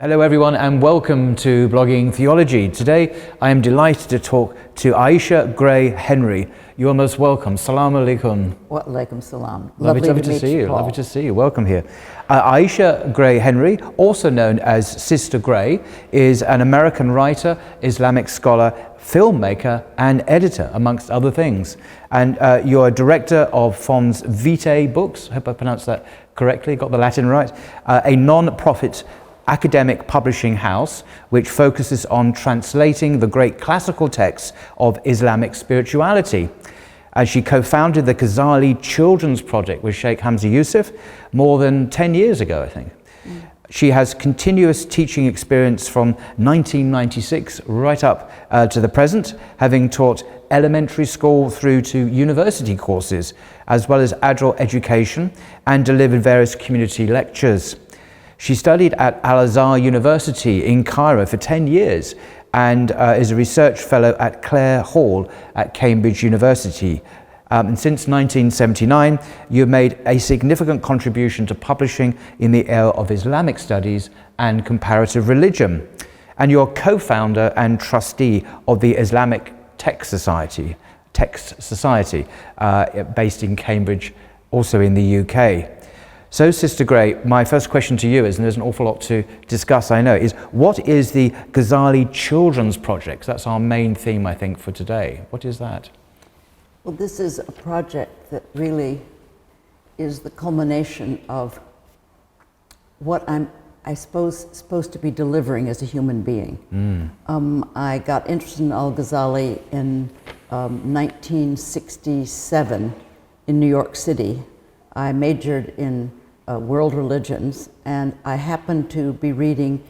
Hello everyone and welcome to Blogging Theology. Today I am delighted to talk to Aisha Gray Henry. You are most welcome. Salaam alaikum. Wa alaikum salam. Lovely to see you. Paul. Lovely to see you. Welcome here. Aisha Gray Henry, also known as Sister Gray, is an American writer, Islamic scholar, filmmaker and editor, amongst other things. And you're Director of Fons Vitae books, I hope I pronounced that correctly, got the Latin right, a non-profit academic publishing house which focuses on translating the great classical texts of Islamic spirituality. She co-founded the Ghazali Children's Project with Sheikh Hamza Yusuf more than 10 years ago, I think. She has continuous teaching experience from 1996 right up to the present, having taught elementary school through to university courses, as well as adult education, and delivered various community lectures. She studied at Al-Azhar University in Cairo for 10 years and is a research fellow at Clare Hall at Cambridge University. And since 1979, you've made a significant contribution to publishing in the area of Islamic Studies and comparative religion. And you're co-founder and trustee of the Islamic Text Society, based in Cambridge, also in the UK. So, Sister Gray, my first question to you is, and there's an awful lot to discuss, I know, is what is the Ghazali Children's Project? That's our main theme, I think, for today. What is that? Well, this is a project that really is the culmination of what I suppose, supposed to be delivering as a human being. I got interested in al-Ghazali in 1967 in New York City. I majored in world religions, and I happened to be reading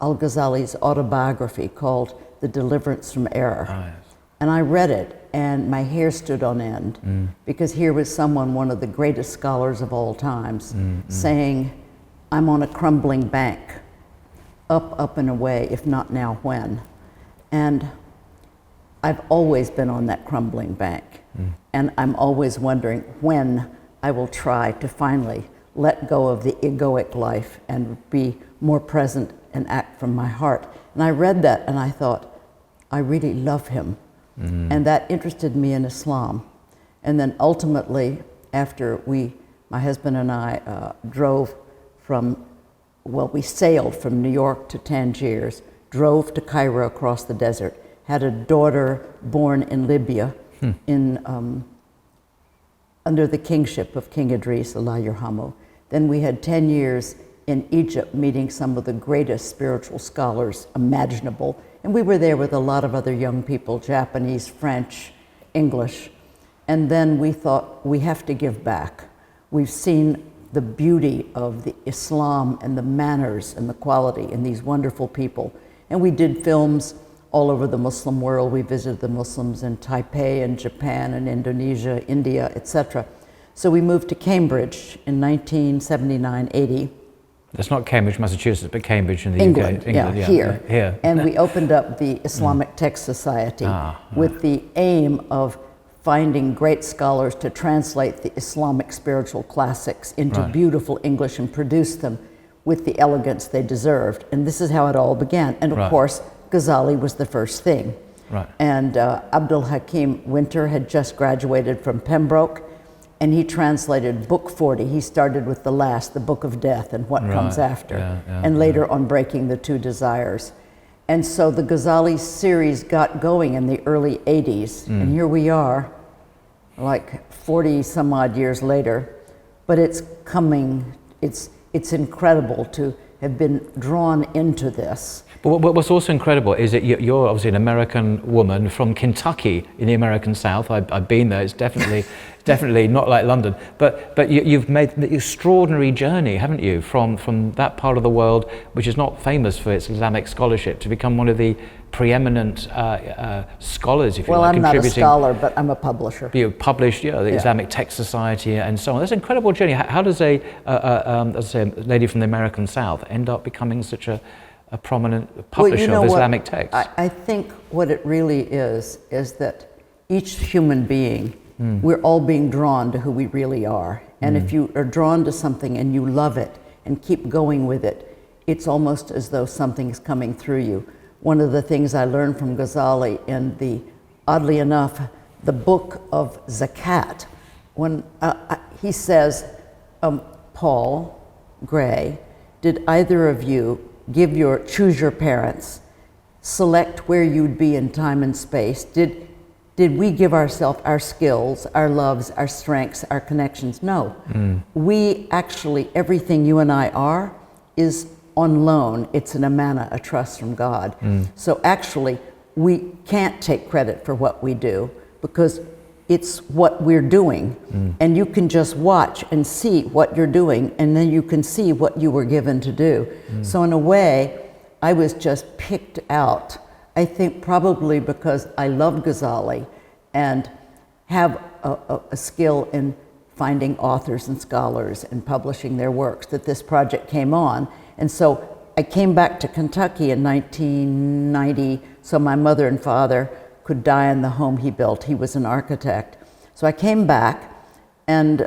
al-Ghazali's autobiography called The Deliverance from Error. Oh, yes. And I read it, and my hair stood on end, because here was someone, one of the greatest scholars of all times, saying, I'm on a crumbling bank, up and away, if not now, when? And I've always been on that crumbling bank, and I'm always wondering when I will try to finally let go of the egoic life and be more present and act from my heart. And I read that and I thought, I really love him. And that interested me in Islam. And then ultimately, after my husband and I drove we sailed from New York to Tangiers, drove to Cairo across the desert, had a daughter born in Libya under the kingship of King Idris, Allah Yerhamu. Then we had 10 years in Egypt meeting some of the greatest spiritual scholars imaginable. And we were there with a lot of other young people, Japanese, French, English. And then we thought, we have to give back. We've seen the beauty of the Islam and the manners and the quality in these wonderful people. And we did films all over the Muslim world. We visited the Muslims in Taipei and Japan and Indonesia, India, etc. So we moved to Cambridge in 1979-80. It's not Cambridge, Massachusetts, but Cambridge in the England, UK. England, here. And we opened up the Islamic Text Society with the aim of finding great scholars to translate the Islamic spiritual classics into beautiful English and produce them with the elegance they deserved. And this is how it all began. And of course, Ghazali was the first thing. And Abdul Hakim Winter had just graduated from Pembroke, and he translated Book 40. He started with the last, the Book of Death, and what comes after, and later on Breaking the Two Desires. And so the Ghazali series got going in the early 80s, and here we are, like 40 some odd years later, but it's coming, it's incredible to have been drawn into this. But what's also incredible is that you're obviously an American woman from Kentucky in the American South. I've been there. It's definitely not like London. But you've made the extraordinary journey, haven't you, from that part of the world, which is not famous for its Islamic scholarship, to become one of the preeminent scholars, if you like. Well, I'm not a scholar, but I'm a publisher. You published, the Islamic Text Society and so on. That's an incredible journey. How does a lady from the American South end up becoming such a prominent publisher of Islamic texts? I think what it really is that each human being, we're all being drawn to who we really are. And if you are drawn to something and you love it and keep going with it, it's almost as though something's coming through you. One of the things I learned from Ghazali in oddly enough, the book of Zakat, when he says, Paul Gray, did either of you choose your parents, select where you'd be in time and space? Did we give ourselves our skills, our loves, our strengths, our connections? No. We actually, everything you and I are is on loan. It's an amana, a trust from God. So actually, we can't take credit for what we do because it's what we're doing. And you can just watch and see what you're doing, and then you can see what you were given to do. So in a way, I was just picked out, I think probably because I love Ghazali and have a skill in finding authors and scholars and publishing their works, that this project came on. And so I came back to Kentucky in 1990, so my mother and father could die in the home he built. He was an architect. So I came back, and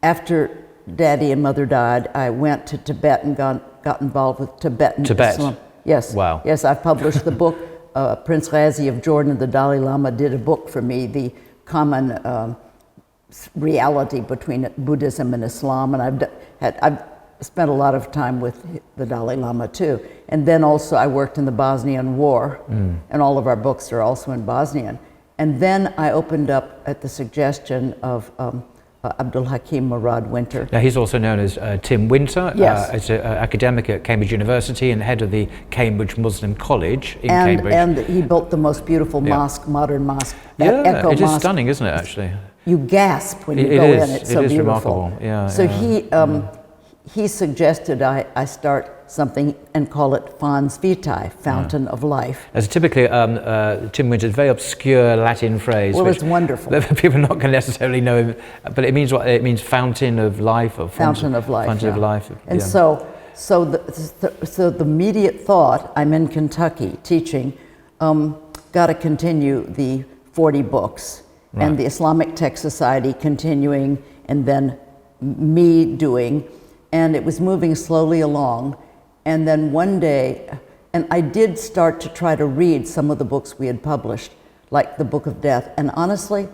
after Daddy and Mother died, I went to Tibet and got involved with Tibetan Islam. Yes. Wow. Yes, I've published the book. Prince Ghazi of Jordan, the Dalai Lama, did a book for me, the common reality between Buddhism and Islam, and I've spent a lot of time with the Dalai Lama too. And then also I worked in the Bosnian War, and all of our books are also in Bosnian. And then I opened up at the suggestion of Abdul Hakim Murad Winter. Now he's also known as Tim Winter, Yes. as an academic at Cambridge University and head of the Cambridge Muslim College in Cambridge. And he built the most beautiful mosque, modern mosque. That Echo it is Mosque. stunning, isn't it, actually? You gasp when you go in. It's so beautiful. Remarkable. Yeah. So he suggested I start something and call it Fons Vitae, Fountain of Life. As typically Tim Winter's very obscure Latin phrase. Well, it's wonderful. People are not going to necessarily know, but it means what? It means fountain of life, or fountain of life. Fountain of life. And so the immediate thought, I'm in Kentucky teaching, got to continue the 40 books, and the Islamic Text Society continuing, and then me doing, and it was moving slowly along. And then one day, and I did start to try to read some of the books we had published, like the Book of Death, and honestly,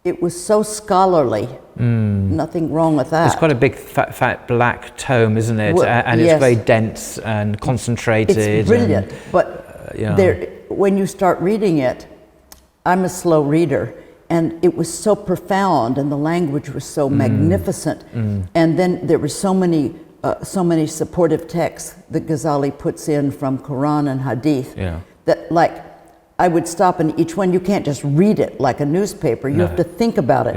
it was so scholarly. Nothing wrong with that. It's quite a big fat black tome, isn't it? Well, and it's very dense and concentrated. It's brilliant, but when you start reading it, I'm a slow reader, and it was so profound, and the language was so magnificent, and then there were so many supportive texts that Ghazali puts in from Quran and Hadith that, like, I would stop in each one. You can't just read it like a newspaper. You have to think about it.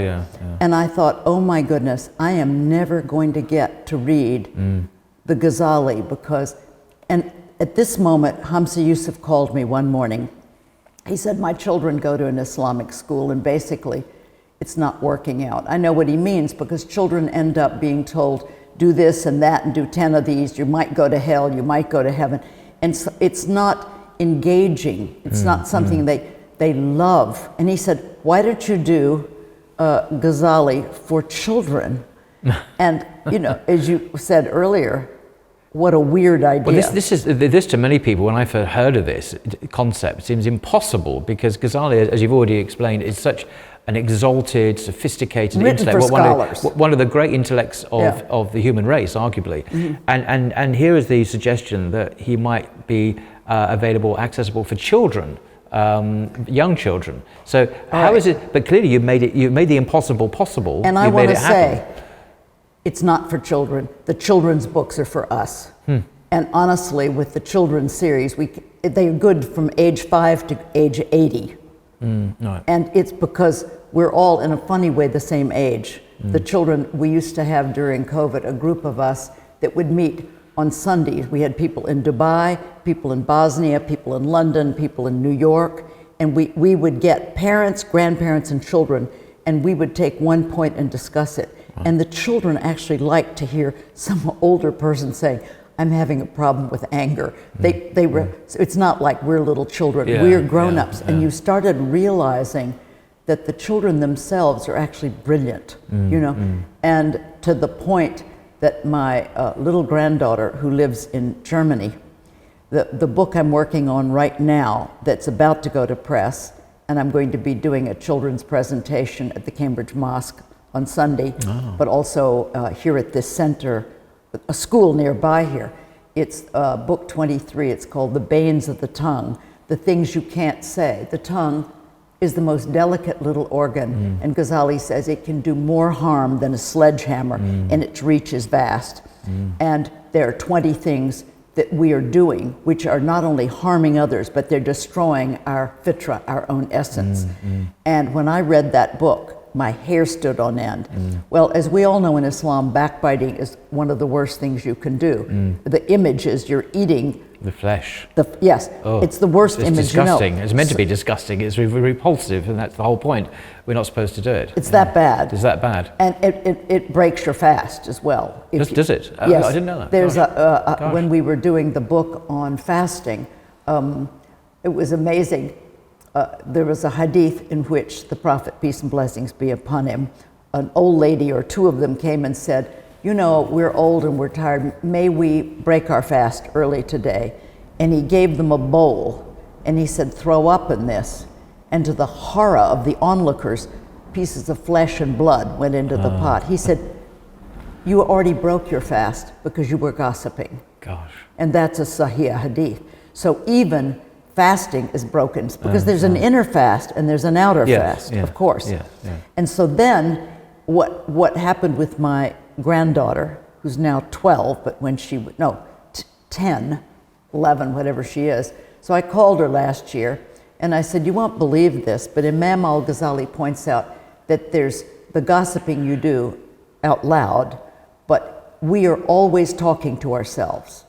And I thought, oh my goodness, I am never going to get to read the Ghazali because, and at this moment, Hamza Yusuf called me one morning. He said, my children go to an Islamic school and basically it's not working out. I know what he means because children end up being told, do this and that and do 10 of these, you might go to hell, you might go to heaven. And so it's not engaging, it's not something they love. And he said, why don't you do Ghazali for children? And you know, as you said earlier, what a weird idea. Well, this to many people, when I first heard of this concept, seems impossible because Ghazali, as you've already explained, is such an exalted, sophisticated intellect, one of the great intellects of the human race, arguably. And here is the suggestion that he might be available, accessible for children, young children. So how is it? But clearly, you made the impossible possible. And I want to say, it's not for children. The children's books are for us. And honestly, with the children's series, they're good from age 5 to age 80. And it's because we're all, in a funny way, the same age. The children, we used to have during COVID a group of us that would meet on Sundays. We had people in Dubai, people in Bosnia, people in London, people in New York, and we would get parents, grandparents, and children, and we would take one point and discuss it. And the children actually liked to hear some older person saying, I'm having a problem with anger. They were. So it's not like we're little children, we're grown-ups. And you started realizing that the children themselves are actually brilliant, you know? And to the point that my little granddaughter, who lives in Germany, the book I'm working on right now that's about to go to press, and I'm going to be doing a children's presentation at the Cambridge Mosque on Sunday, but also here at this center, a school nearby here. It's book 23. It's called The Banes of the Tongue, the things you can't say. The tongue is the most delicate little organ, and Ghazali says it can do more harm than a sledgehammer, and its reach is vast. And there are 20 things that we are doing, which are not only harming others, but they're destroying our fitra, our own essence. And when I read that book, my hair stood on end. Well, as we all know in Islam, backbiting is one of the worst things you can do. The image is you're eating the flesh. Yes, it's the worst image disgusting. you know. It's meant to be disgusting. It's repulsive, and that's the whole point. We're not supposed to do it. It's that bad. It's that bad. And it breaks your fast as well. Does it? Yes. I didn't know that. There's when we were doing the book on fasting, it was amazing. There was a hadith in which the Prophet, peace and blessings be upon him, an old lady or two of them came and said, you know, we're old and we're tired, may we break our fast early today? And he gave them a bowl, and he said, throw up in this. And to the horror of the onlookers, pieces of flesh and blood went into the pot. He said, you already broke your fast because you were gossiping. Gosh. And that's a Sahih hadith. So even fasting is broken because there's an inner fast and there's an outer fast, of course. And so then what happened with my granddaughter, who's now 12, but when she, 10, 11, whatever she is. So I called her last year and I said, you won't believe this, but Imam al-Ghazali points out that there's the gossiping you do out loud, but we are always talking to ourselves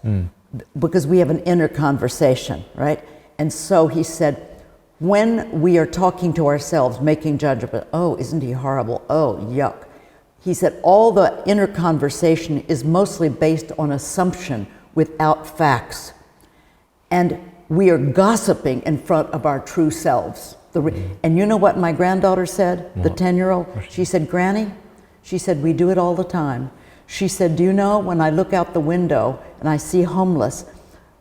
because we have an inner conversation, right? And so he said, when we are talking to ourselves, making judgment, oh, isn't he horrible? Oh, yuck. He said, all the inner conversation is mostly based on assumption without facts. And we are gossiping in front of our true selves. And you know what my granddaughter said, the 10-year-old? She said, Granny, she said, we do it all the time. She said, do you know, when I look out the window and I see homeless,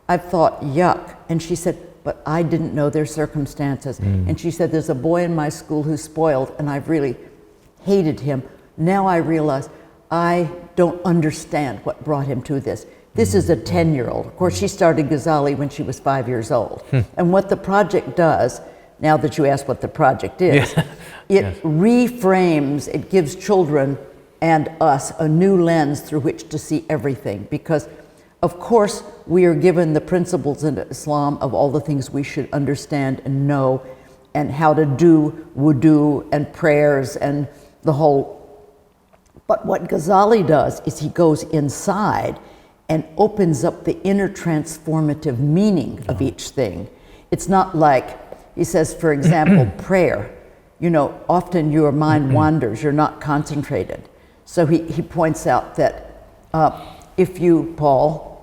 I've thought, yuck. And she said, but I didn't know their circumstances. And she said, there's a boy in my school who's spoiled, and I've really hated him. Now I realize I don't understand what brought him to this. This is a 10-year-old. Of course, she started Ghazali when she was 5 years old. And what the project does, now that you asked what the project is, it reframes, it gives children and us a new lens through which to see everything. Because, of course, we are given the principles in Islam of all the things we should understand and know, and how to do wudu and prayers and the whole. But what Ghazali does is he goes inside and opens up the inner transformative meaning of each thing. It's not like, he says, for example, prayer. You know, often your mind wanders, you're not concentrated. So he points out that if you, Paul,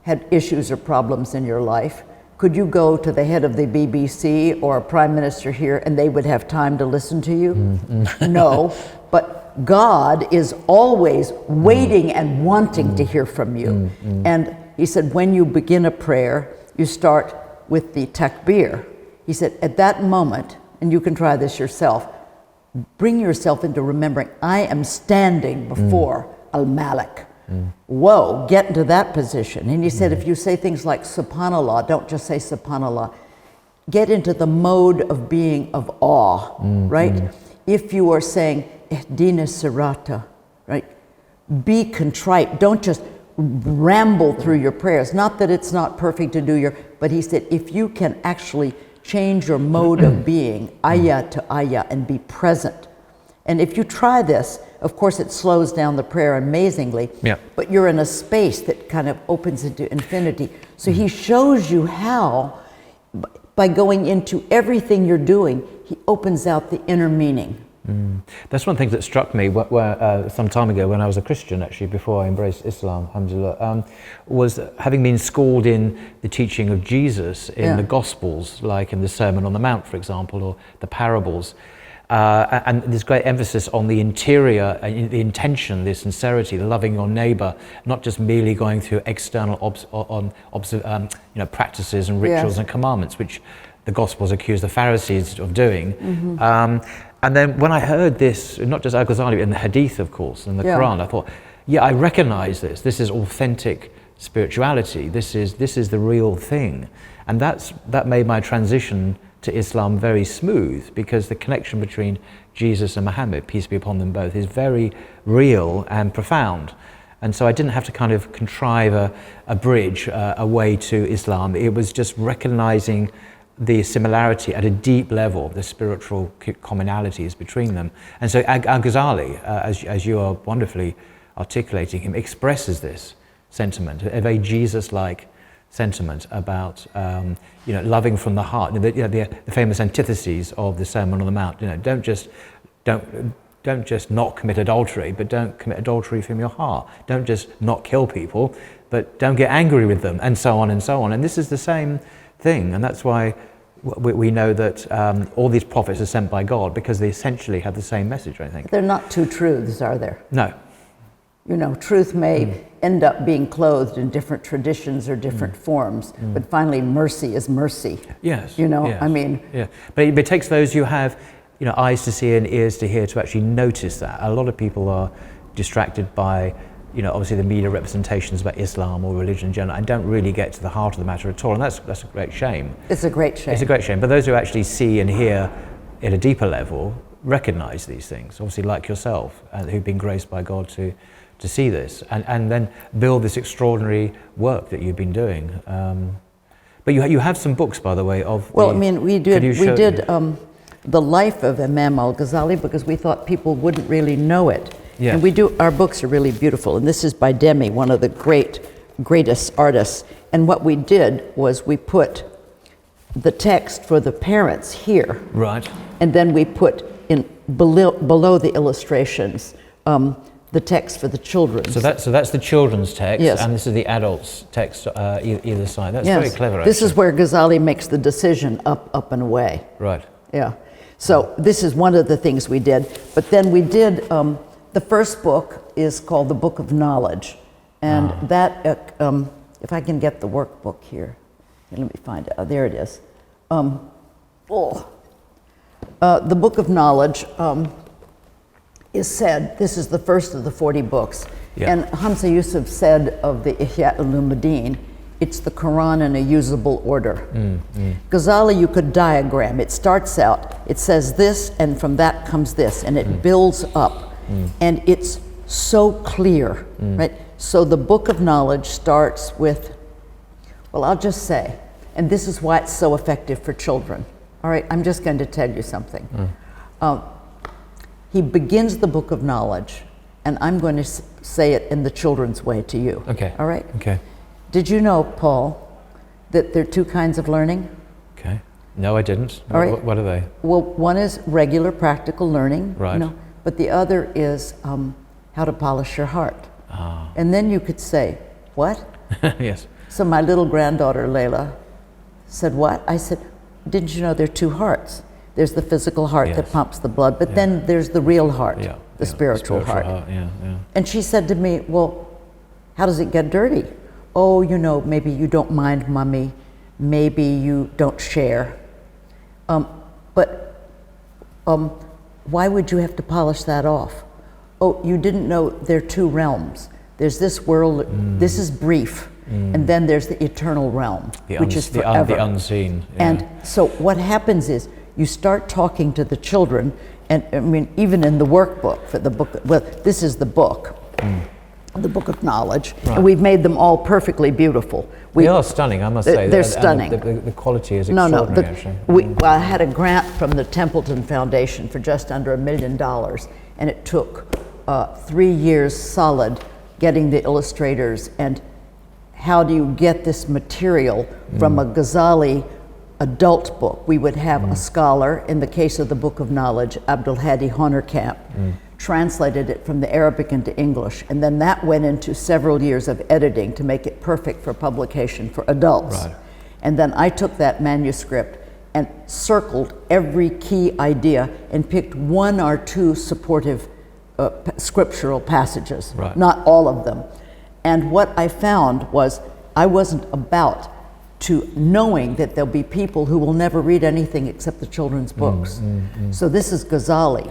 had issues or problems in your life, could you go to the head of the BBC or a prime minister here and they would have time to listen to you? No, but God is always waiting and wanting to hear from you. And he said, when you begin a prayer, you start with the takbir. He said, at that moment, and you can try this yourself, bring yourself into remembering, I am standing before Al-Malik. Whoa, get into that position. And he said, if you say things like subhanallah, don't just say subhanallah. Get into the mode of being of awe, right? If you are saying, ihdina sirata, right? Be contrite. Don't just ramble through your prayers. Not that it's not perfect to do your, but he said, if you can actually change your mode of being, ayah to ayah, and be present. And if you try this, of course it slows down the prayer amazingly, but you're in a space that kind of opens into infinity. So he shows you how, by going into everything you're doing, he opens out the inner meaning. That's one thing that struck me some time ago when I was a Christian, actually, before I embraced Islam, alhamdulillah, was having been schooled in the teaching of Jesus in the Gospels, like in the Sermon on the Mount, for example, or the parables. And there's great emphasis on the interior, the intention, the sincerity, the loving your neighbor, not just merely going through external practices and rituals and commandments, which the Gospels accuse the Pharisees of doing. And then when I heard this, not just al-Ghazali, but in the Hadith, of course, and the Quran, I thought, yeah, I recognize this. This is authentic spirituality. This is the real thing. And that made my transition to Islam very smooth, because the connection between Jesus and Muhammad, peace be upon them both, is very real and profound. And so I didn't have to kind of contrive a bridge, a way to Islam. It was just recognizing the similarity at a deep level, the spiritual commonalities between them. And so al-Ghazali, as you are wonderfully articulating him, expresses this sentiment, a very Jesus-like sentiment about loving from the heart. The famous antitheses of the Sermon on the Mount. Don't just not commit adultery, but don't commit adultery from your heart. Don't just not kill people, but don't get angry with them, and so on and so on. And this is the same thing, and that's why we know that all these prophets are sent by God, because they essentially have the same message, I think. They're not two truths, are there? No. Truth may end up being clothed in different traditions or different forms, but finally mercy is mercy. Yes. Yes. I mean... Yeah, but it takes those who have, eyes to see and ears to hear to actually notice that. A lot of people are distracted by, obviously the media representations about Islam or religion in general, and don't really get to the heart of the matter at all, and that's a great shame. It's a great shame. It's a great shame, but those who actually see and hear at a deeper level recognize these things, obviously like yourself, who've been graced by God to see this, and then build this extraordinary work that you've been doing. But you have some books, by the way, of... Well, we did the life of Imam al-Ghazali, because we thought people wouldn't really know it. Yes. And our books are really beautiful, and this is by Demi, one of the greatest artists. And what we did was we put the text for the parents here. Right. And then we put in below the illustrations the text for the children. So that's the children's text, yes. And this is the adults' text either side. That's very clever. This is where Ghazali makes the decision up and away. Right. Yeah. So this is one of the things we did. But then we did, the first book is called The Book of Knowledge. And that, if I can get the workbook here. Let me find it. Oh, there it is. The Book of Knowledge is said, this is the first of the 40 books. Yeah. And Hamza Yusuf said of the Ihya Ulumuddin, it's the Quran in a usable order. Ghazali, you could diagram. It starts out, it says this, and from that comes this, and it builds up. And it's so clear, right? So the Book of Knowledge starts with, well, I'll just say, and this is why it's so effective for children. All right, I'm just going to tell you something. He begins the Book of Knowledge, and I'm going to say it in the children's way to you. Okay. All right? Okay. Did you know, Paul, that there are two kinds of learning? Okay. No, I didn't. All right. What are they? Well, one is regular practical learning. Right. But the other is how to polish your heart. And then you could say, what? Yes. So my little granddaughter, Layla, said, what? I said, didn't you know there are two hearts? There's the physical heart that pumps the blood, but then there's the real heart, the spiritual heart. And she said to me, well, how does it get dirty? Oh, maybe you don't mind mommy, maybe you don't share. But why would you have to polish that off? Oh, you didn't know there are two realms. There's this world, this is brief, and then there's the eternal realm, which is forever. The unseen. Yeah. And so what happens is, you start talking to the children, and even in the workbook for the book, well, this is the book, the Book of Knowledge, and we've made them all perfectly beautiful. They are stunning, I must say. They're stunning. The quality is extraordinary, actually. I had a grant from the Templeton Foundation for just under $1 million, and it took 3 years solid getting the illustrators, and how do you get this material from a Ghazali adult book? We would have a scholar, in the case of the Book of Knowledge, Abdul Hadi Honorkamp, translated it from the Arabic into English, and then that went into several years of editing to make it perfect for publication for adults. Right. And then I took that manuscript and circled every key idea and picked one or two supportive scriptural passages, Right. not all of them. And what I found was I wasn't about to knowing that there'll be people who will never read anything except the children's books. So this is Ghazali.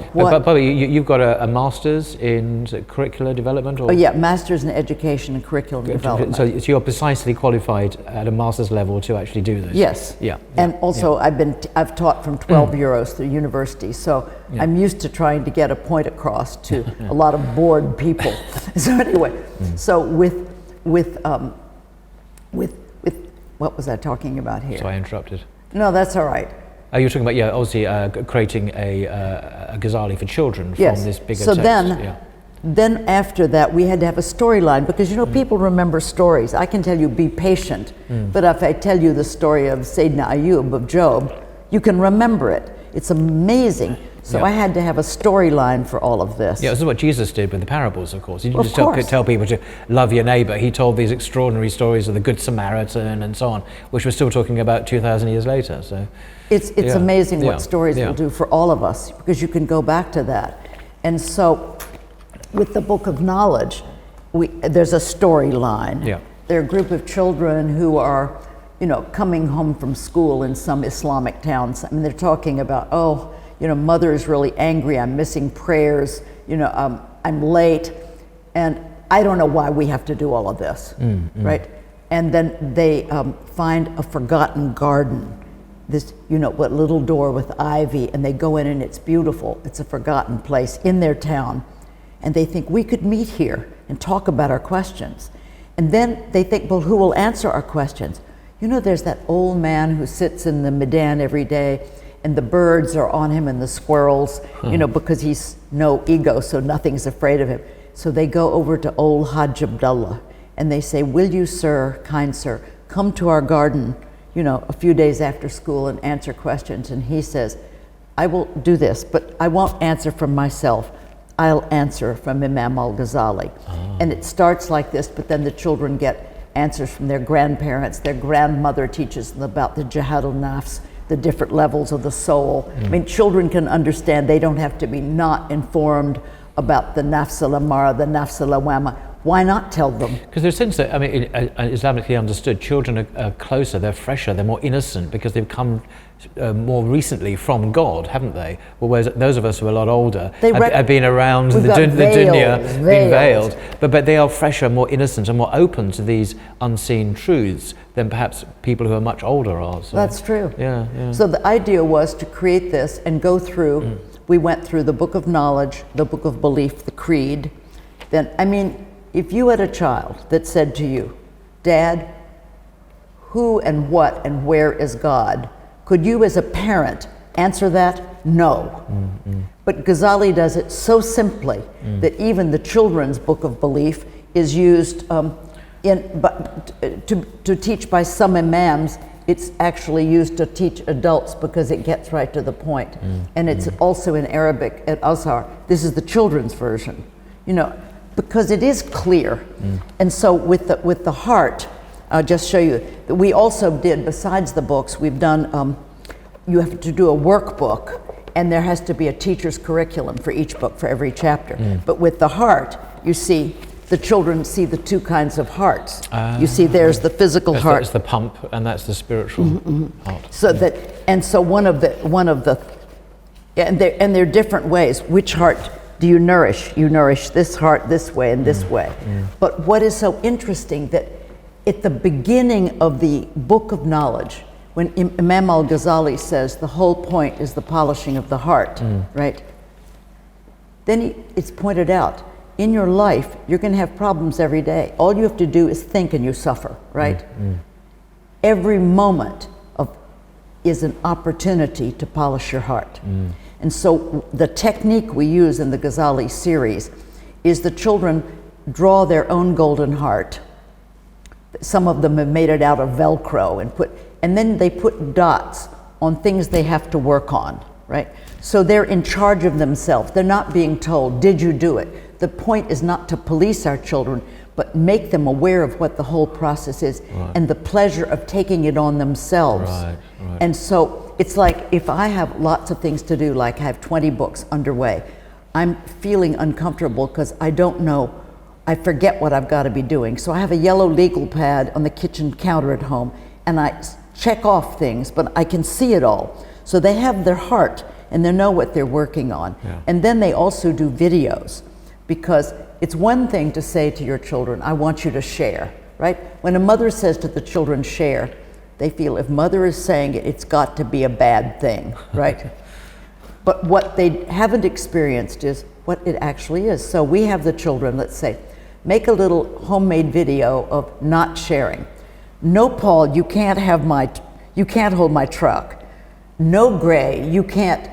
But you've got a master's in curricula development? Or? Oh yeah, master's in education and curriculum development. So you're precisely qualified at a master's level to actually do this? Yes. Yeah. And also I've taught from 12 euros through university, so I'm used to trying to get a point across to a lot of bored people. So anyway, so with what was I talking about here? So I interrupted. No, that's all right. You're talking about, obviously creating a Ghazali for children from this bigger so text. Then after that, we had to have a storyline because, people remember stories. I can tell you, be patient. But if I tell you the story of Sayyidina Ayub, of Job, you can remember it. It's amazing. So I had to have a storyline for all of this. Yeah, this is what Jesus did with the parables, of course. He didn't just tell people to love your neighbor. He told these extraordinary stories of the Good Samaritan and so on, which we're still talking about 2,000 years later. So it's amazing what stories will do for all of us, because you can go back to that. And so with the Book of Knowledge, there's a storyline. Yeah. There are a group of children who are, coming home from school in some Islamic towns. I mean, they're talking about, mother is really angry, I'm missing prayers, I'm late, and I don't know why we have to do all of this, right? And then they find a forgotten garden, this, what little door with ivy, and they go in and it's beautiful. It's a forgotten place in their town. And they think we could meet here and talk about our questions. And then they think, well, who will answer our questions? There's that old man who sits in the Medan every day, and the birds are on him and the squirrels, because he's no ego, so nothing's afraid of him. So they go over to old Hajj Abdullah and they say, will you, sir, kind sir, come to our garden, a few days after school and answer questions? And he says, I will do this, but I won't answer from myself. I'll answer from Imam al-Ghazali. And it starts like this, but then the children get answers from their grandparents. Their grandmother teaches them about the jihad al-nafs, the different levels of the soul. I mean, children can understand. They don't have to be not informed about the nafs al-amara, the nafs al-lawama. Why not tell them? Because there's a sense that, Islamically understood, children are closer, they're fresher, they're more innocent because they've come more recently from God, haven't they? Whereas those of us who are a lot older have been around the dunya, being veiled. But they are fresher, more innocent and more open to these unseen truths than perhaps people who are much older are. So. That's true. Yeah. So the idea was to create this and go through, we went through the Book of Knowledge, the Book of Belief, the Creed. Then, if you had a child that said to you, Dad, who and what and where is God? Could you as a parent answer that? No. But Ghazali does it so simply that even the children's Book of Belief is used to teach by some imams. It's actually used to teach adults because it gets right to the point. And it's also in Arabic at Azhar. This is the children's version, because it is clear. And so with the heart, I'll just show you, we also did, besides the books, we've done, you have to do a workbook, and there has to be a teacher's curriculum for each book, for every chapter. But with the heart, you see, the children see the two kinds of hearts. You see, there's the physical heart. That's the pump, and that's the spiritual heart. So one of the, and there are different ways. Which heart do you nourish? You nourish this heart this way and this way. But what is so interesting that at the beginning of the Book of Knowledge, when Imam al-Ghazali says the whole point is the polishing of the heart, right? Then it's pointed out, in your life, you're going to have problems every day. All you have to do is think and you suffer, right? Every moment is an opportunity to polish your heart. And so the technique we use in the Ghazali series is the children draw their own golden heart. Some of them have made it out of Velcro and then they put dots on things they have to work on, right? So they're in charge of themselves. They're not being told, did you do it? The point is not to police our children, but make them aware of what the whole process is and the pleasure of taking it on themselves. And so it's like if I have lots of things to do, like I have 20 books underway, I'm feeling uncomfortable because I don't know, I forget what I've got to be doing. So I have a yellow legal pad on the kitchen counter at home, and I check off things, but I can see it all. So they have their heart, and they know what they're working on. Yeah. And then they also do videos, because it's one thing to say to your children, I want you to share, right? When a mother says to the children, share, they feel if mother is saying it, it's got to be a bad thing, right? But what they haven't experienced is what it actually is. So we have the children, let's say, make a little homemade video of not sharing. No, Paul, you can't hold my truck. No, Gray, you can't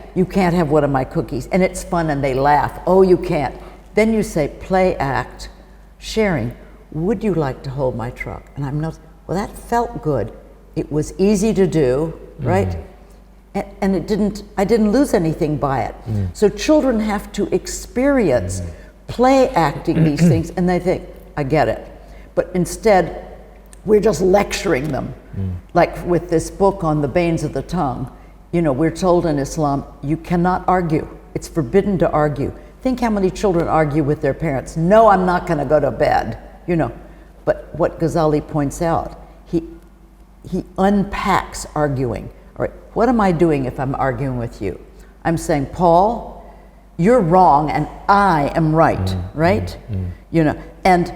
have one of my cookies. And it's fun and they laugh. Oh, you can't. Then you say, play, act, sharing. Would you like to hold my truck? And I'm not, well, that felt good. It was easy to do, right? And I didn't lose anything by it. So children have to experience play acting these things, and they think, I get it. But instead, we're just lecturing them. Like with this book on the veins of the tongue, you know, we're told in Islam, you cannot argue. It's forbidden to argue. Think how many children argue with their parents. No, I'm not going to go to bed, you know. But what Ghazali points out, he unpacks arguing. All right, what am I doing if I'm arguing with you? I'm saying, Paul, you're wrong and I am right, right? You know, and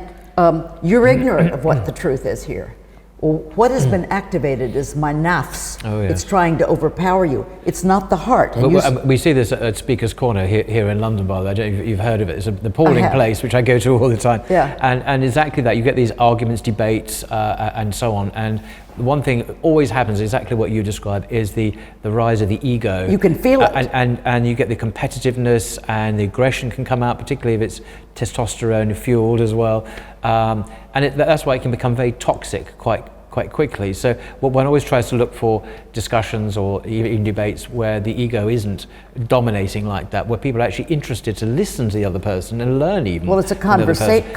you're ignorant of what the truth is here. Well, what has been activated is my nafs. Oh, yes. It's trying to overpower you. It's not the heart. And we see this at Speaker's Corner here in London, by the way. I don't know if you've heard of it. It's an appalling place, which I go to all the time. Yeah. And exactly that. You get these arguments, debates, and so on. And the one thing that always happens, exactly what you described, is the rise of the ego. You can feel it. And you get the competitiveness, and the aggression can come out, particularly if it's testosterone fueled as well. That's why it can become very toxic quite quickly. So one always tries to look for discussions or even debates where the ego isn't dominating like that, where people are actually interested to listen to the other person and learn even. Well, it's a conversation.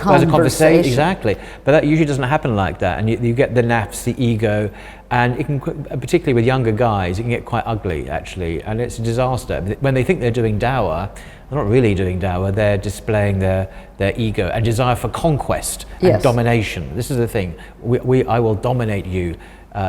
Exactly. But that usually doesn't happen like that, and you get the nafs, the ego, and it can, particularly with younger guys, it can get quite ugly actually, and it's a disaster. When they think they're doing dawah, they're not really doing dawah, they're displaying their ego and desire for conquest and domination. This is the thing, I will dominate you,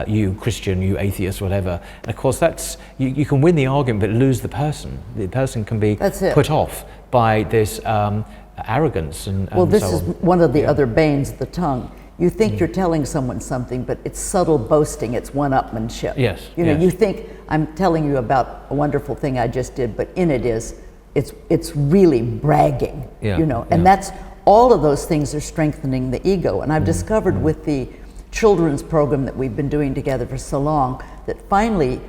you Christian, you atheist, whatever. And of course that's, you can win the argument but lose the person. The person can be put off by this arrogance and well, this so is on. one of the other banes of the tongue. You think you're telling someone something, but it's subtle boasting, it's one-upmanship. Yes. You know, you think I'm telling you about a wonderful thing I just did, but in it is, it's really bragging, you know, and that's, all of those things are strengthening the ego. And I've discovered with the children's program that we've been doing together for so long, that finally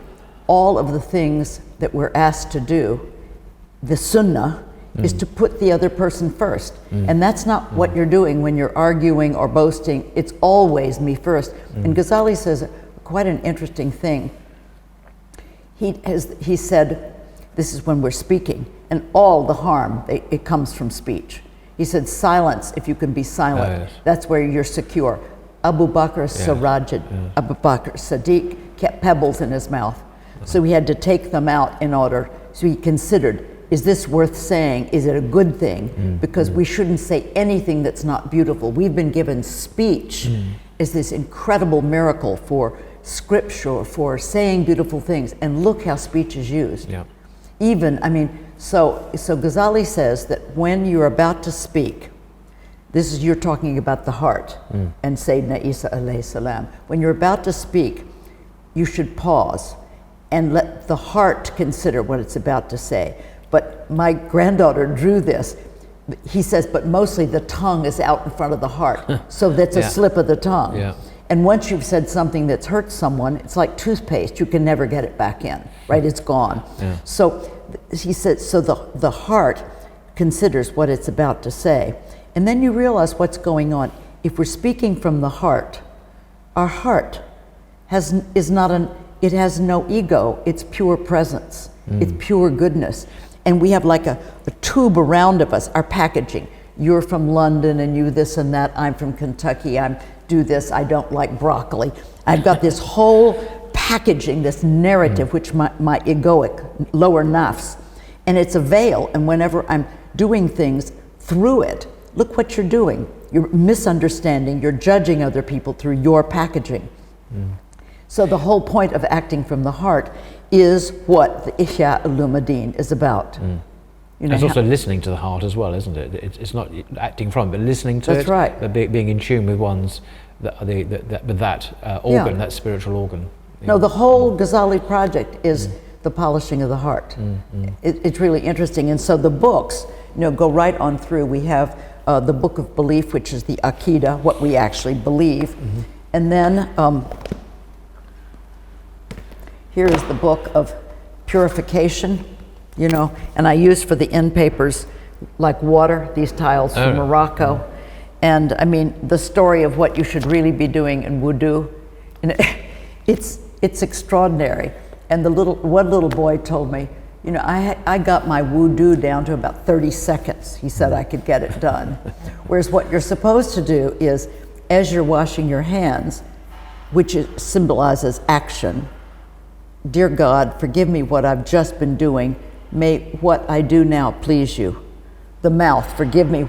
all of the things that we're asked to do, the sunnah, is to put the other person first. And that's not what you're doing when you're arguing or boasting. It's always me first. And Ghazali says quite an interesting thing. He said, this is when we're speaking, and all the harm, it comes from speech. He said, silence, if you can be silent, that's where you're secure. Abu Bakr Abu Bakr Sadiq kept pebbles in his mouth. So he had to take them out in order, so he considered, is this worth saying? Is it a good thing? Because we shouldn't say anything that's not beautiful. We've been given speech as this incredible miracle for scripture, for saying beautiful things, and look how speech is used. Even, I mean, so Ghazali says that when you're about to speak, this is, you're talking about the heart and Sayyidina Isa alayhi salam. When you're about to speak, you should pause and let the heart consider what it's about to say. But my granddaughter drew this. He says, but mostly the tongue is out in front of the heart. So that's a slip of the tongue. And once you've said something that's hurt someone, it's like toothpaste. You can never get it back in, right? It's gone. So he said, so the heart considers what it's about to say. And then you realize what's going on. If we're speaking from the heart, our heart has no ego. It's pure presence. It's pure goodness. And we have like a tube around of us, our packaging. You're from London and you this and that. I'm from Kentucky. I do this. I don't like broccoli. I've got this whole packaging this narrative, which my egoic lower nafs, and it's a veil. And whenever I'm doing things through it, look what you're doing. You're misunderstanding, you're judging other people through your packaging. So the whole point of acting from the heart is what the Ihya Ulumuddin is about. You know, it's also listening to the heart as well, isn't it? It's not acting from, but listening to it. That's right. But being in tune with one's, with that organ, that spiritual organ. No, the whole Ghazali project is the polishing of the heart. It's really interesting. And so the books, you know, go right on through. We have the Book of Belief, which is the Aqidah, what we actually believe. And then here is the Book of Purification, you know, and I use for the end papers like water, these tiles from Morocco. And I mean, the story of what you should really be doing in wudu, and it's extraordinary. And one little boy told me, you know, I got my wudu down to about 30 seconds. He said I could get it done. Whereas what you're supposed to do is, as you're washing your hands, which symbolizes action, dear God, forgive me what I've just been doing. May what I do now please you. The mouth, forgive me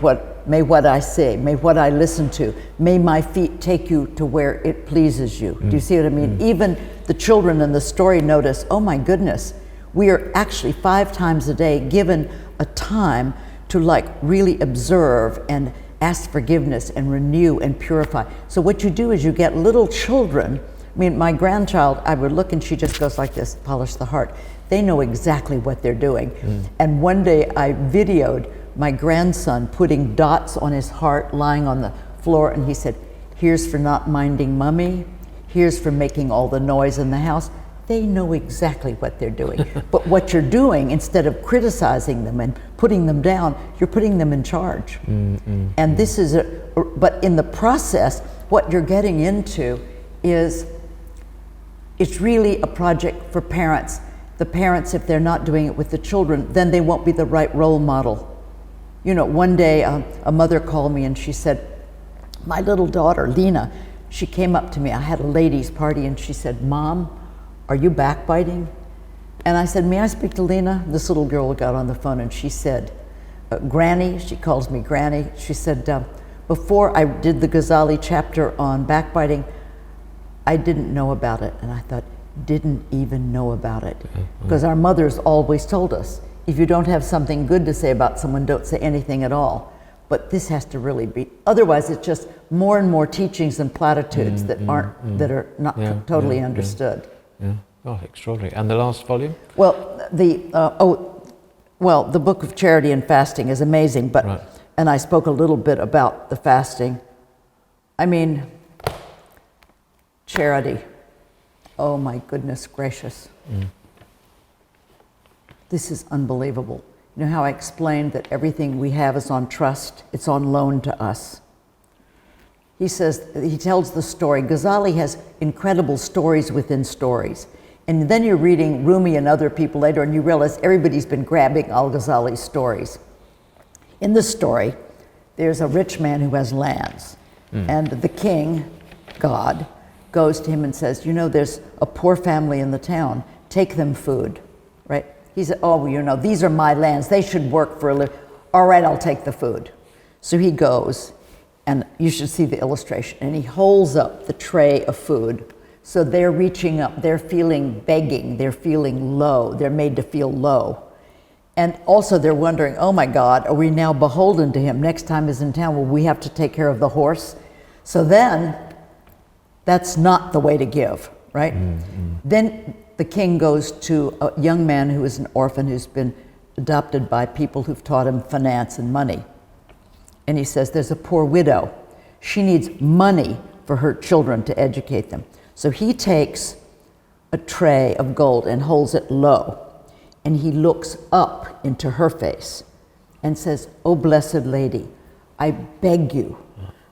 may what I say, may what I listen to, may my feet take you to where it pleases you. Do you see what I mean? Even the children in the story notice, oh my goodness, we are actually 5 times a day given a time to like really observe and ask forgiveness and renew and purify. So what you do is you get little children. I mean, my grandchild, I would look and she just goes like this, polish the heart. They know exactly what they're doing. And one day I videoed my grandson putting dots on his heart lying on the floor, and he said, here's for not minding mommy, here's for making all the noise in the house. They know exactly what they're doing. But what you're doing, instead of criticizing them and putting them down, you're putting them in charge. And this is but in the process, what you're getting into is, it's really a project for parents. The parents, if they're not doing it with the children, then they won't be the right role model. You know, one day a mother called me and she said, my little daughter, Lena, she came up to me, I had a ladies' party, and she said, Mom, are you backbiting? And I said, may I speak to Lena? This little girl got on the phone and she said, Granny, she calls me Granny, she said, before I did the Ghazali chapter on backbiting, I didn't know about it. And I thought, didn't even know about it. Because our mothers always told us, if you don't have something good to say about someone, don't say anything at all. But this has to really be, otherwise it's just more and more teachings and platitudes that that are not totally understood. Oh, extraordinary. And the last volume? Well, the Book of Charity and Fasting is amazing, but and I spoke a little bit about the fasting. I mean, charity. Oh my goodness gracious. This is unbelievable. You know how I explained that everything we have is on trust? It's on loan to us. He says, he tells the story. Ghazali has incredible stories within stories. And then you're reading Rumi and other people later and you realize everybody's been grabbing al-Ghazali's stories. In the story, there's a rich man who has lands. And the king, God, goes to him and says, you know, there's a poor family in the town. Take them food, right? He said, oh, you know, these are my lands. They should work for a living. All right, I'll take the food. So he goes, and you should see the illustration, and he holds up the tray of food. So they're reaching up, they're feeling begging, they're feeling low, they're made to feel low. And also they're wondering, oh my God, are we now beholden to him? Next time he's in town, will we have to take care of the horse? So then, that's not the way to give, right? Then the king goes to a young man who is an orphan who's been adopted by people who've taught him finance and money. And he says, there's a poor widow. She needs money for her children to educate them. So he takes a tray of gold and holds it low. And he looks up into her face and says, oh, blessed lady, I beg you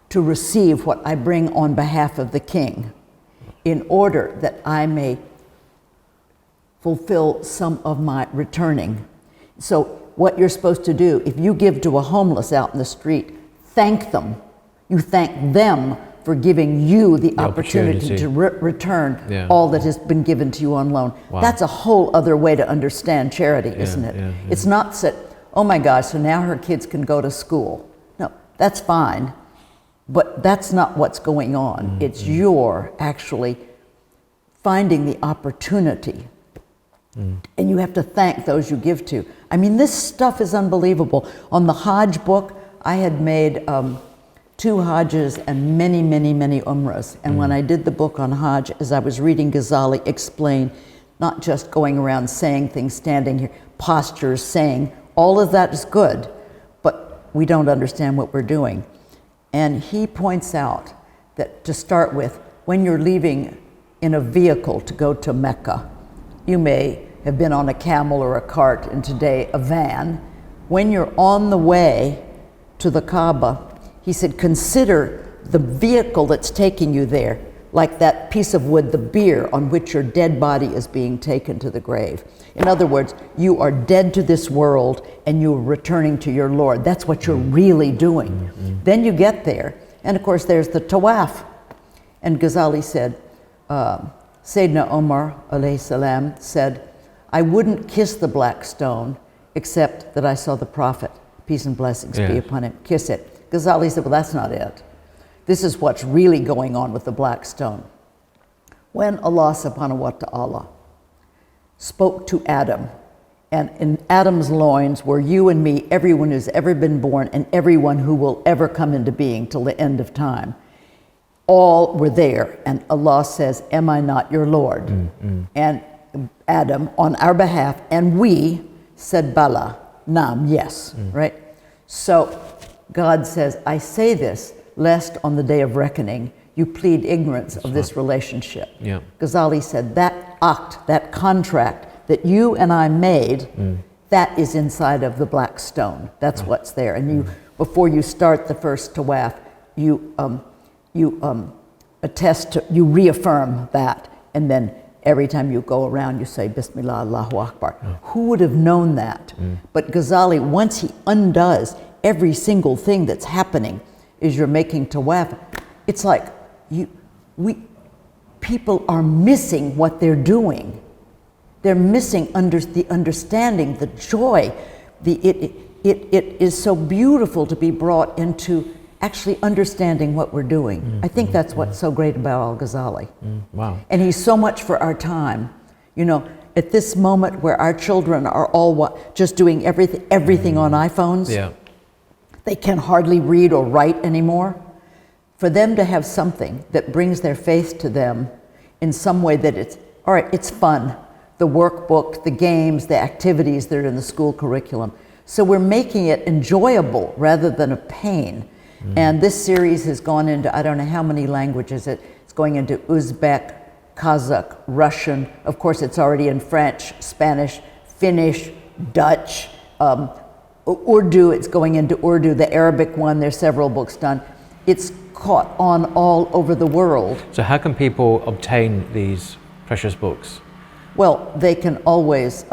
to receive what I bring on behalf of the king in order that I may fulfill some of my returning. So what you're supposed to do, if you give to a homeless out in the street, thank them. You thank them for giving you the opportunity to return all that has been given to you on loan. Wow. That's a whole other way to understand charity, isn't it? It's not that, oh my gosh, so now her kids can go to school. No, that's fine, but that's not what's going on. It's your actually finding the opportunity. And you have to thank those you give to. I mean, this stuff is unbelievable. On the Hajj book, I had made 2 Hajjs and many, many, many Umrahs. And when I did the book on Hajj, as I was reading Ghazali explain, not just going around saying things, standing here, postures, saying, all of that is good, but we don't understand what we're doing. And he points out that, to start with, when you're leaving in a vehicle to go to Mecca, you may have been on a camel or a cart, and today a van. When you're on the way to the Kaaba, he said, consider the vehicle that's taking you there, like that piece of wood, the bier on which your dead body is being taken to the grave. In other words, you are dead to this world and you are returning to your Lord. That's what you're really doing. Then you get there, and of course there's the tawaf. And Ghazali said, Sayyidina Omar alayhi salam said, I wouldn't kiss the black stone except that I saw the Prophet, peace and blessings be upon him, kiss it. Ghazali said, well, that's not it. This is what's really going on with the black stone. When Allah subhanahu wa ta'ala spoke to Adam, and in Adam's loins were you and me, everyone who's ever been born, and everyone who will ever come into being till the end of time. All were there, and Allah says, am I not your Lord? And Adam, on our behalf, and we said, Bala, Nam, yes, right? So God says, I say this lest on the day of reckoning you plead ignorance of this relationship. Ghazali said, that act, that contract that you and I made, that is inside of the black stone. That's what's there. And you, before you start the first tawaf, you attest to, you reaffirm that, and then every time you go around you say Bismillah, Allahu Akbar. Who would have known that? But Ghazali, once he undoes every single thing that's happening is you're making tawaf, it's like people are missing what they're doing. They're missing the understanding, the joy. It is so beautiful to be brought into actually understanding what we're doing. I think that's what's so great about al-Ghazali. Wow. And he's so much for our time. You know, at this moment where our children are all just doing everything on iPhones, they can hardly read or write anymore. For them to have something that brings their faith to them in some way that it's, all right, it's fun. The workbook, the games, the activities that are in the school curriculum. So we're making it enjoyable rather than a pain. And this series has gone into, I don't know how many languages. It's going into Uzbek, Kazakh, Russian. Of course, it's already in French, Spanish, Finnish, Dutch, Urdu. It's going into Urdu, the Arabic one. There's several books done. It's caught on all over the world. So how can people obtain these precious books? Well, they can always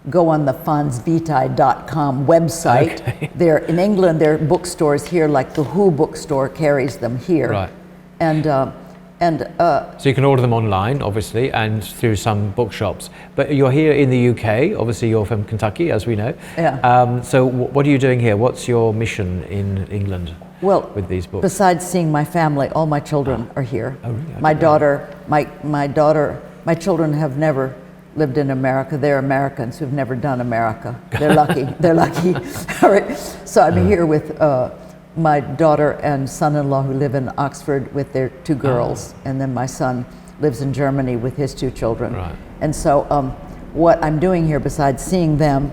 go on the fonsvitae.com website. Okay. They're in England, there are bookstores here, like the Who bookstore carries them here. Right. And so you can order them online, obviously, and through some bookshops. But you're here in the UK. Obviously, you're from Kentucky, as we know. Yeah. So what are you doing here? What's your mission in England? Well, with these books? Besides seeing my family, all my children are here. Oh, really? My children have never lived in America. They're Americans who've never done America. They're lucky. They're lucky. All right. So I'm here with my daughter and son-in-law who live in Oxford with their 2 girls, and then my son lives in Germany with his 2 children. Right. And so what I'm doing here, besides seeing them,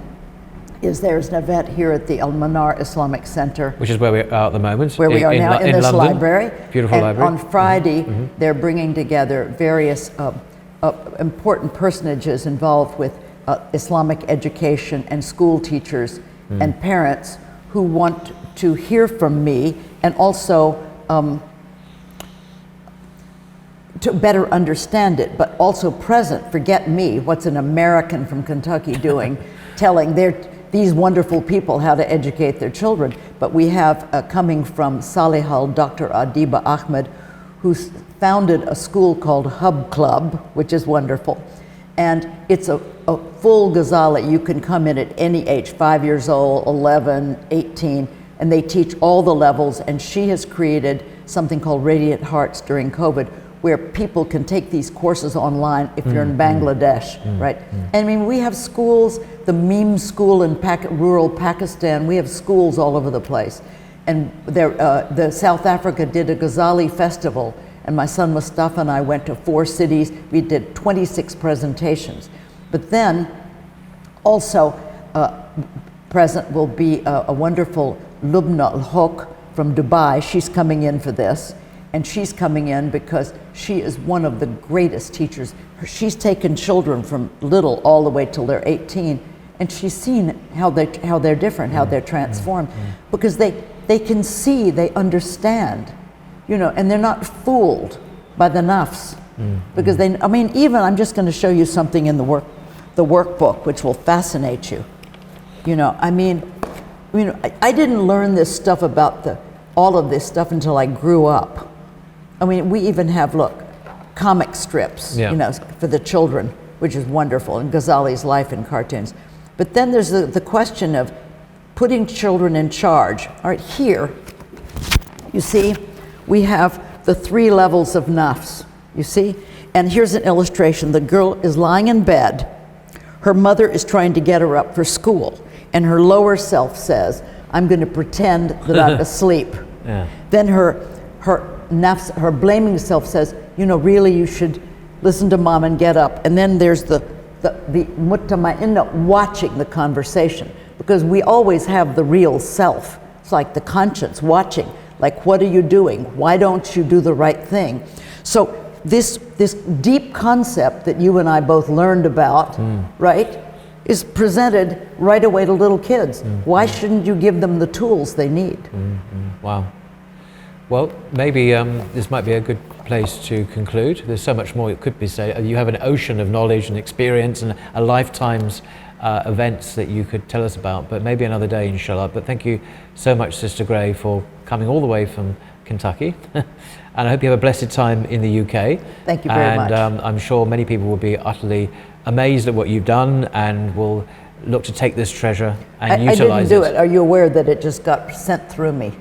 is there's an event here at the Al-Manar Islamic Center. Which is where we are at the moment. Where we are now, in this London. library. Beautiful and library. On Friday, they're bringing together various important personages involved with Islamic education and school teachers and parents who want to hear from me and also to better understand it, but also present. Forget me, what's an American from Kentucky doing, telling these wonderful people how to educate their children. But we have coming from Salihal, Dr. Adiba Ahmed, who's founded a school called Hub Club, which is wonderful. And it's a full Ghazali. You can come in at any age, 5 years old, 11, 18, and they teach all the levels. And she has created something called Radiant Hearts during COVID, where people can take these courses online if you're in Bangladesh, right? And I mean, we have schools, the Meme School in rural Pakistan, we have schools all over the place. And the South Africa did a Ghazali festival, and my son Mustafa and I went to 4 cities. We did 26 presentations. But then also present will be a wonderful Lubna Al-Hok from Dubai. She's coming in for this. And she's coming in because she is one of the greatest teachers. She's taken children from little all the way till they're 18, and she's seen how they're different, how they're transformed, because they can see, they understand, you know, and they're not fooled by the nafs, because they, I mean, even I'm just going to show you something in the workbook which will fascinate you. You know, I mean, I didn't learn this stuff about all of this stuff until I grew up. I mean, we even have, look, comic strips, you know, for the children, which is wonderful, and Ghazali's life in cartoons. But then there's the question of putting children in charge. All right, here, you see, we have the 3 levels of nafs, you see? And here's an illustration. The girl is lying in bed. Her mother is trying to get her up for school, and her lower self says, I'm going to pretend that I'm asleep. Then her nafs, her blaming self says, you know, really you should listen to mom and get up. And then there's the muttama'inna watching the conversation, because we always have the real self. It's like the conscience watching, like, what are you doing? Why don't you do the right thing? So this deep concept that you and I both learned about, right, is presented right away to little kids. Why shouldn't you give them the tools they need? Wow. Well, maybe this might be a good place to conclude. There's so much more it could be said. You have an ocean of knowledge and experience and a lifetime's events that you could tell us about, but maybe another day, inshallah. But thank you so much, Sister Gray, for coming all the way from Kentucky. And I hope you have a blessed time in the UK. Thank you very much. And I'm sure many people will be utterly amazed at what you've done and will look to take this treasure and utilize it. I didn't do it. Are you aware that it just got sent through me?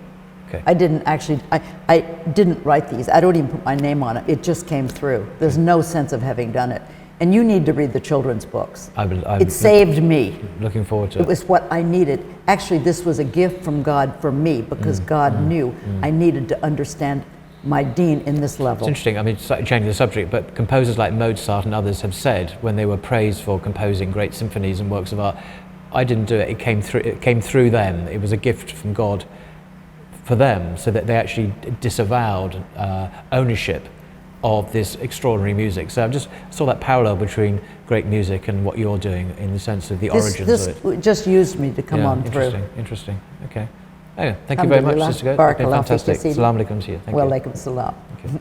Okay. I didn't actually, I didn't write these. I don't even put my name on it. It just came through. There's no sense of having done it. And you need to read the children's books. It saved me. Looking forward to it. It was what I needed. Actually, this was a gift from God for me, because God knew I needed to understand my deen in this level. It's interesting, I mean, slightly changing the subject, but composers like Mozart and others have said, when they were praised for composing great symphonies and works of art, I didn't do it, it came through them. It was a gift from God for them, so that they actually disavowed ownership of this extraordinary music. So I just saw that parallel between great music and what you're doing in the sense of the origins of it. This just used me to come on through. Interesting. Okay. Anyway, thank you very much, Sister Gray. It's been fantastic. Assalamu alaikum to you. Thank you. Wa alaikum salam. Okay.